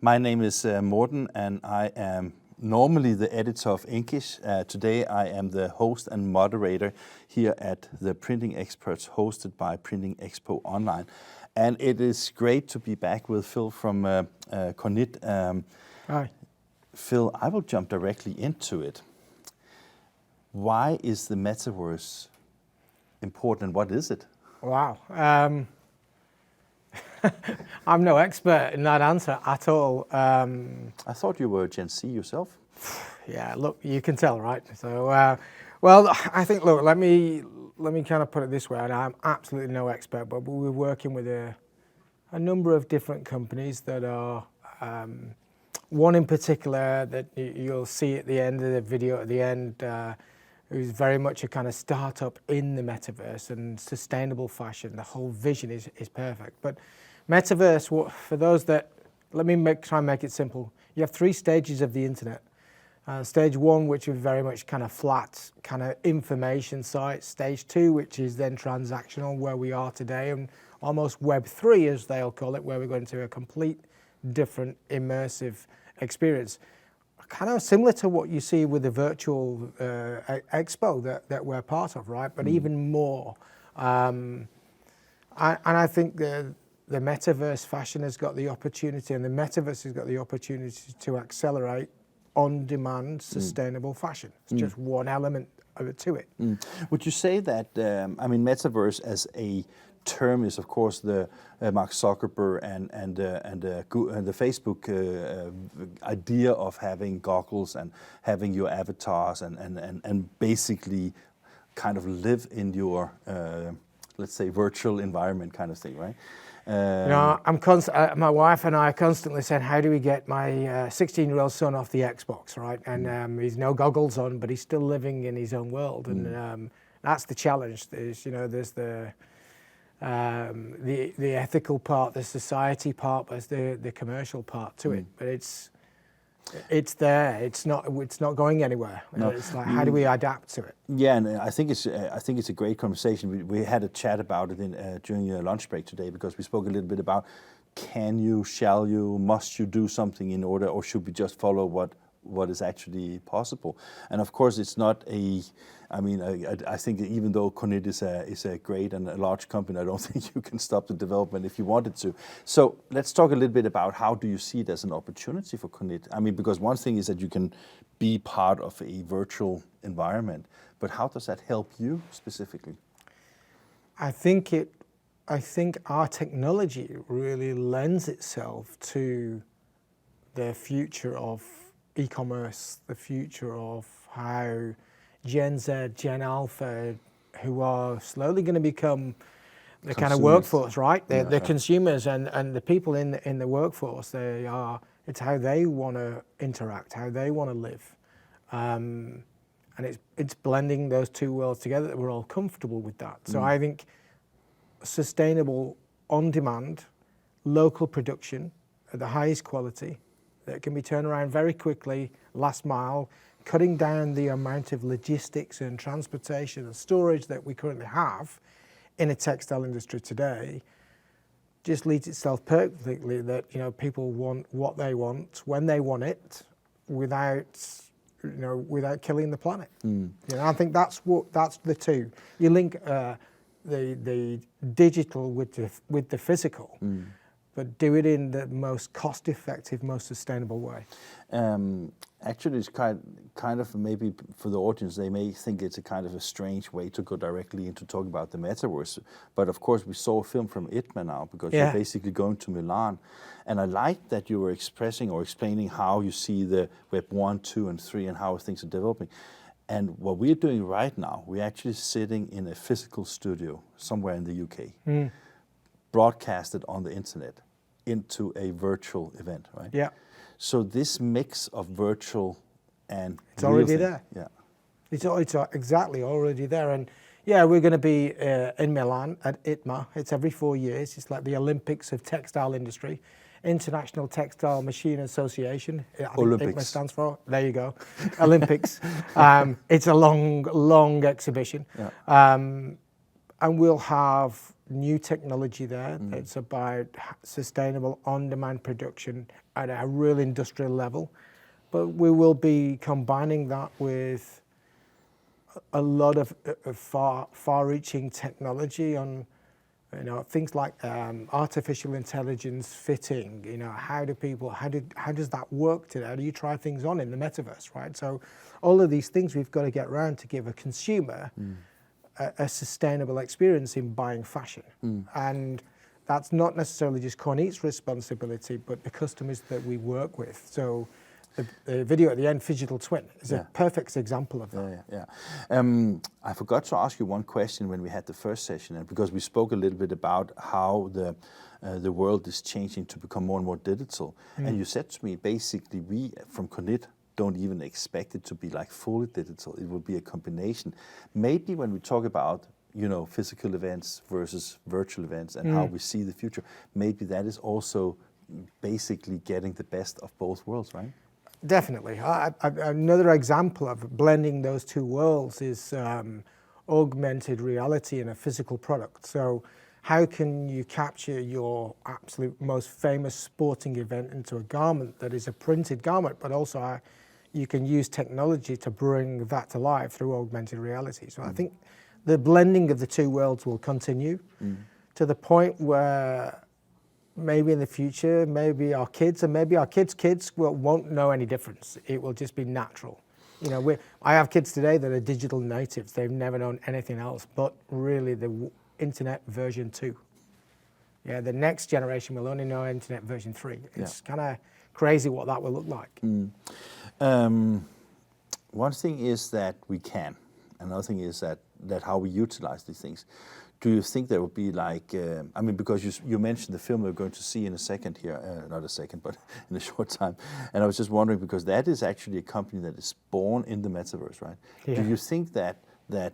My name is Morten, and I am normally the editor of Inkish. Today I am the host and moderator here at the Printing Experts, hosted by Printing Expo Online. And it is great to be back with Phil from Kornit. Hi. Phil, I will jump directly into it. Why is the metaverse important? What is it? Wow. I'm no expert in that answer at all. I thought you were Gen Z yourself. Yeah, look, you can tell, right? So, well, I think, look, let me kind of put it this way, and I'm absolutely no expert, but we're working with a number of different companies that are, one in particular that you'll see at the end of the video, at the end, who's very much a kind of startup in the metaverse and sustainable fashion. The whole vision is perfect. But metaverse, for those that, let me try and make it simple. You have three stages of the internet. Stage one, which is very much kind of flat, kind of information sites. Stage two, which is then transactional, where we are today, and almost Web 3, as they'll call it, where we're going to a complete different immersive experience. Kind of similar to what you see with the virtual expo that we're part of, right? But even more. And I think the metaverse fashion has got the opportunity, and the metaverse has got the opportunity to accelerate on-demand, sustainable fashion. It's just one element of it to it. Would you say that, I mean, metaverse as a term is, of course, the Mark Zuckerberg and the Facebook idea of having goggles and having your avatars and basically kind of live in your, let's say, virtual environment kind of thing, right? My wife and I are constantly saying, how do we get my 16-year-old son off the Xbox, right? And he's no goggles on, but he's still living in his own world. And that's the challenge. There's the ethical part, the society part, but there's the commercial part to it. But it's there. It's not going anywhere. No. It's like, how do we adapt to it? Yeah, and I think it's a great conversation. We had a chat about it during your lunch break today, because we spoke a little bit about, can you, shall you, must you do something in order, or should we just follow what is actually possible? And of course, it's not a, I mean, I think that even though Kornit is a great and a large company, I don't think you can stop the development if you wanted to. So let's talk a little bit about, how do you see it as an opportunity for Kornit? I mean, because one thing is that you can be part of a virtual environment, but how does that help you specifically? I think our technology really lends itself to the future of e-commerce, the future of how Gen Z, Gen Alpha, who are slowly going to become the kind of workforce, right? The consumers and the people in the workforce. It's how they want to interact, how they want to live, and it's blending those two worlds together that we're all comfortable with that. So I think sustainable, on-demand, local production at the highest quality that can be turned around very quickly, last mile, cutting down the amount of logistics and transportation and storage that we currently have in a textile industry today, just leads itself perfectly that, people want what they want, when they want it, without killing the planet. I think that's the two. You link the digital with the physical. But do it in the most cost-effective, most sustainable way. Actually, it's kind of, maybe for the audience, they may think it's a kind of a strange way to go directly into talking about the metaverse. But of course, we saw a film from ITMA now, because you're basically going to Milan. And I like that you were expressing or explaining how you see the Web 1, 2, and 3 and how things are developing. And what we're doing right now, we're actually sitting in a physical studio somewhere in the UK, broadcasted on the internet into a virtual event, right? Yeah. So this mix of virtual and it's already there. Yeah. It's exactly already there. And yeah, we're going to be in Milan at ITMA. It's every 4 years. It's like the Olympics of textile industry. International Textile Machine Association. I think ITMA stands for. There you go. Olympics. It's a long exhibition. Yeah. And we'll have new technology there. It's about sustainable on-demand production at a real industrial level. But we will be combining that with a lot of far-reaching technology on, things like artificial intelligence fitting. How does that work today? How do you try things on in the metaverse, right? So all of these things we've got to get around to give a consumer a sustainable experience in buying fashion. And that's not necessarily just Kornit's responsibility, but the customers that we work with. So the video at the end, Digital Twin, is a perfect example of that. I forgot to ask you one question when we had the first session, and because we spoke a little bit about how the world is changing to become more and more digital. And you said to me, basically, we from Kornit don't even expect it to be like fully digital. It will be a combination. Maybe when we talk about physical events versus virtual events and how we see the future, maybe that is also basically getting the best of both worlds, right? Definitely. Another example of blending those two worlds is augmented reality in a physical product. So how can you capture your absolute most famous sporting event into a garment that is a printed garment, but also you can use technology to bring that to life through augmented reality. So I think the blending of the two worlds will continue to the point where maybe in the future, maybe our kids and maybe our kids' kids won't know any difference. It will just be natural. I have kids today that are digital natives. They've never known anything else but really the internet version 2. Yeah, the next generation will only know internet version 3. It's kind of crazy what that will look like. One thing is that we can. Another thing is that how we utilize these things. Do you think there will be like, because you mentioned the film we're going to see in a second here, not a second, but in a short time. And I was just wondering, because that is actually a company that is born in the metaverse, right? Yeah. Do you think that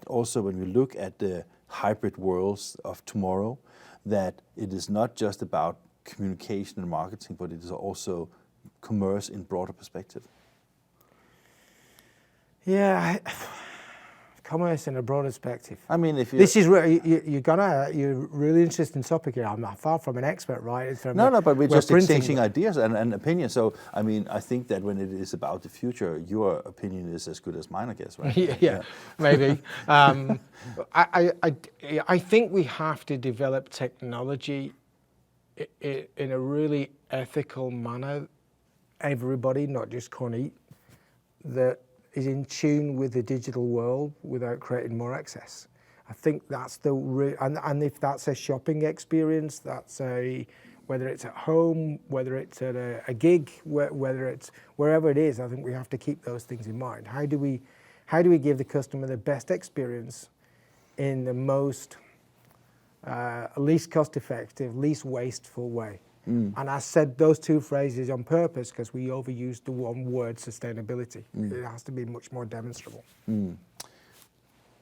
also when we look at the hybrid worlds of tomorrow, that it is not just about communication and marketing, but it is also commerce in broader perspective? Yeah, commerce in a broader perspective. I mean, if you... This is where you're really interesting topic here. I'm far from an expert, right? No, but we're just exchanging ideas and opinions. So, I mean, I think that when it is about the future, your opinion is as good as mine, I guess, right? yeah, maybe. I think we have to develop technology in a really ethical manner. Everybody, not just Kornit, that is in tune with the digital world without creating more excess. I think that's and if that's a shopping experience, whether it's at home, whether it's at a gig, whether it's wherever it is, I think we have to keep those things in mind. How do we give the customer the best experience in the most least cost-effective, least wasteful way? And I said those two phrases on purpose because we overused the one word sustainability. It has to be much more demonstrable.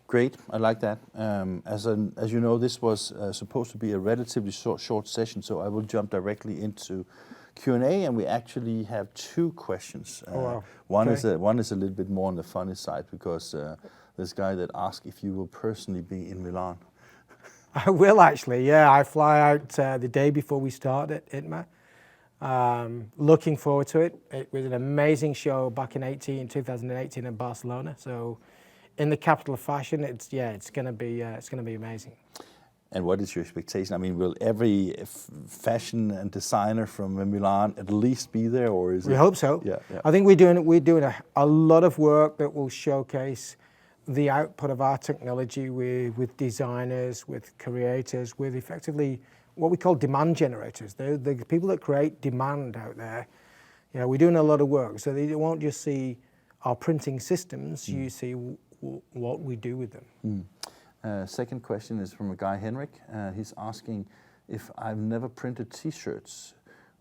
Great, I like that. As you know, this was supposed to be a relatively short session, so I will jump directly into Q&A, and we actually have 2 questions. One is a little bit more on the funny side, because this guy that asked if you will personally be in Milan. I will actually, yeah. I fly out the day before we start at ITMA. Looking forward to it. It was an amazing show back in 2018 in Barcelona. So, in the capital of fashion, it's going to be amazing. And what is your expectation? I mean, will every fashion and designer from Milan at least be there, or is it? We hope so. Yeah. I think we're doing a lot of work that will showcase the output of our technology with designers, with creators, with effectively what we call demand generators. They're the people that create demand out there. We're doing a lot of work, so they won't just see our printing systems. You see what we do with them. Second question is from a guy, Henrik. He's asking, if I've never printed T-shirts,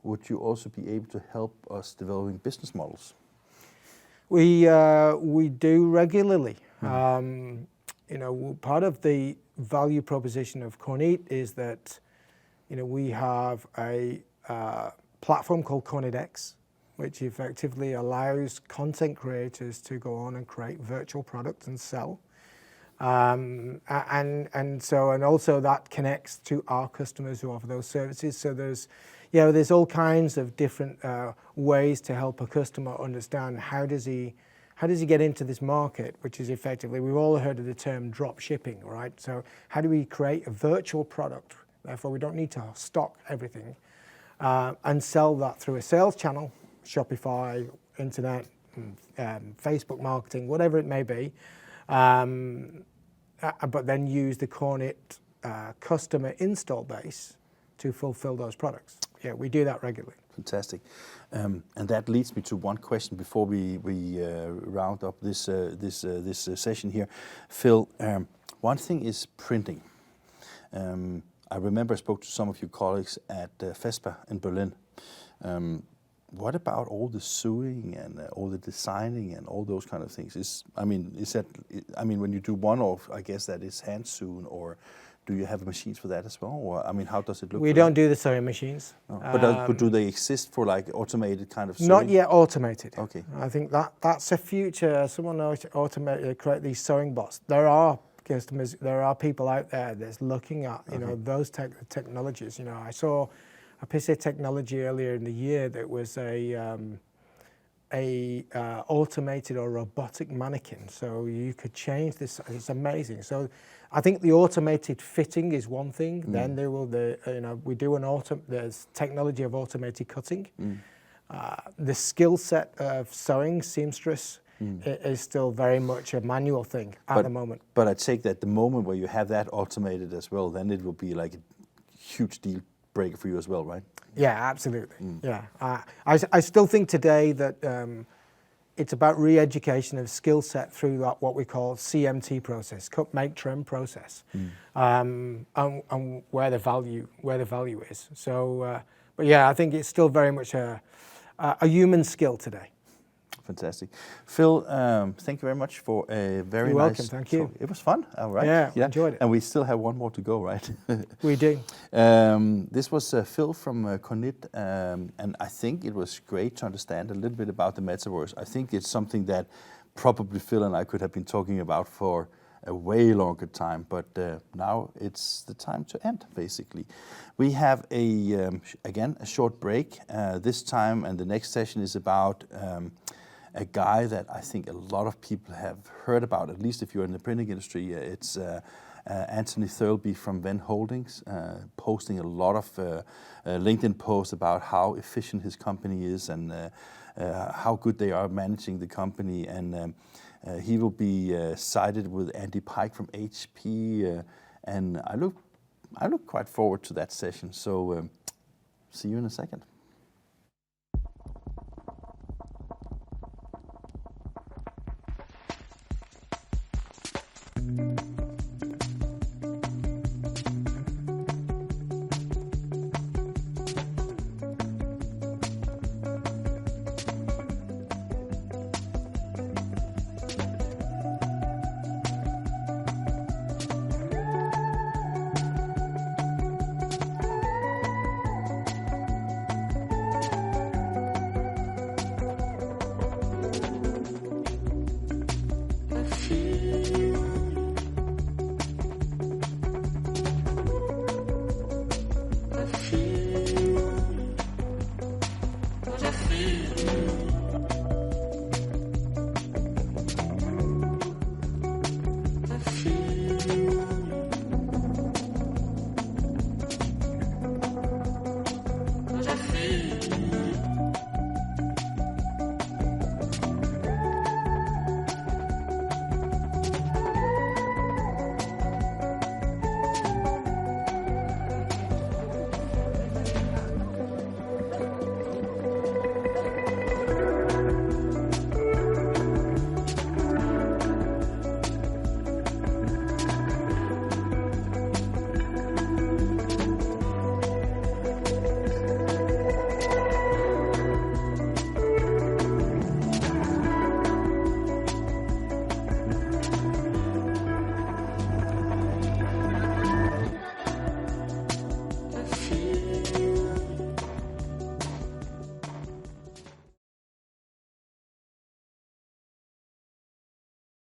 would you also be able to help us developing business models? We do regularly. Part of the value proposition of Kornit is that, we have a platform called KornitX, which effectively allows content creators to go on and create virtual products and sell. And also that connects to our customers who offer those services. So there's all kinds of different ways to help a customer understand how does he get into this market, which is effectively, we've all heard of the term drop shipping, right? So how do we create a virtual product? Therefore, we don't need to stock everything and sell that through a sales channel, Shopify, internet, Facebook marketing, whatever it may be, but then use the Kornit customer install base to fulfill those products. Yeah, we do that regularly. Fantastic. And that leads me to one question before we round up this session here. Phil, one thing is printing. I remember I spoke to some of your colleagues at FESPA in Berlin. What about all the sewing and all the designing and all those kind of things? When you do one-off, I guess that is hand sewn, or do you have machines for that as well? Or how does it look? We don't do the sewing machines. No. But do they exist for like automated kind of sewing? Not yet automated. Okay. I think that's a future. Someone knows to create these sewing bots. There are customers, there are people out there that's looking at those technologies. I saw a piece of technology earlier in the year that was a automated or robotic mannequin. So you could change this. It's amazing. So I think the automated fitting is one thing. Then there will we do there's technology of automated cutting. The skill set of sewing, seamstress, is still very much a manual thing at the moment. But I take that the moment where you have that automated as well, then it will be like a huge deal breaker for you as well, right? Yeah, absolutely. Yeah, I still think today that it's about re-education of skill set through that what we call CMT process, cut, make, trim process, and where the value is. So, but yeah, I think it's still very much a human skill today. Fantastic. Phil, thank you very much for a very You're nice welcome, thank you. talk. It was fun, all right? Yeah, enjoyed it. And we still have one more to go, right? We do. This was Phil from Kornit, and I think it was great to understand a little bit about the metaverse. I think it's something that probably Phil and I could have been talking about for a way longer time, but now it's the time to end, basically. We have again a short break this time, and the next session is about a guy that I think a lot of people have heard about, at least if you're in the printing industry. It's Anthony Thirlby from Venn Holdings, posting a lot of LinkedIn posts about how efficient his company is and how good they are managing the company. And he will be sided with Andy Pike from HP, and I look quite forward to that session. So see you in a second.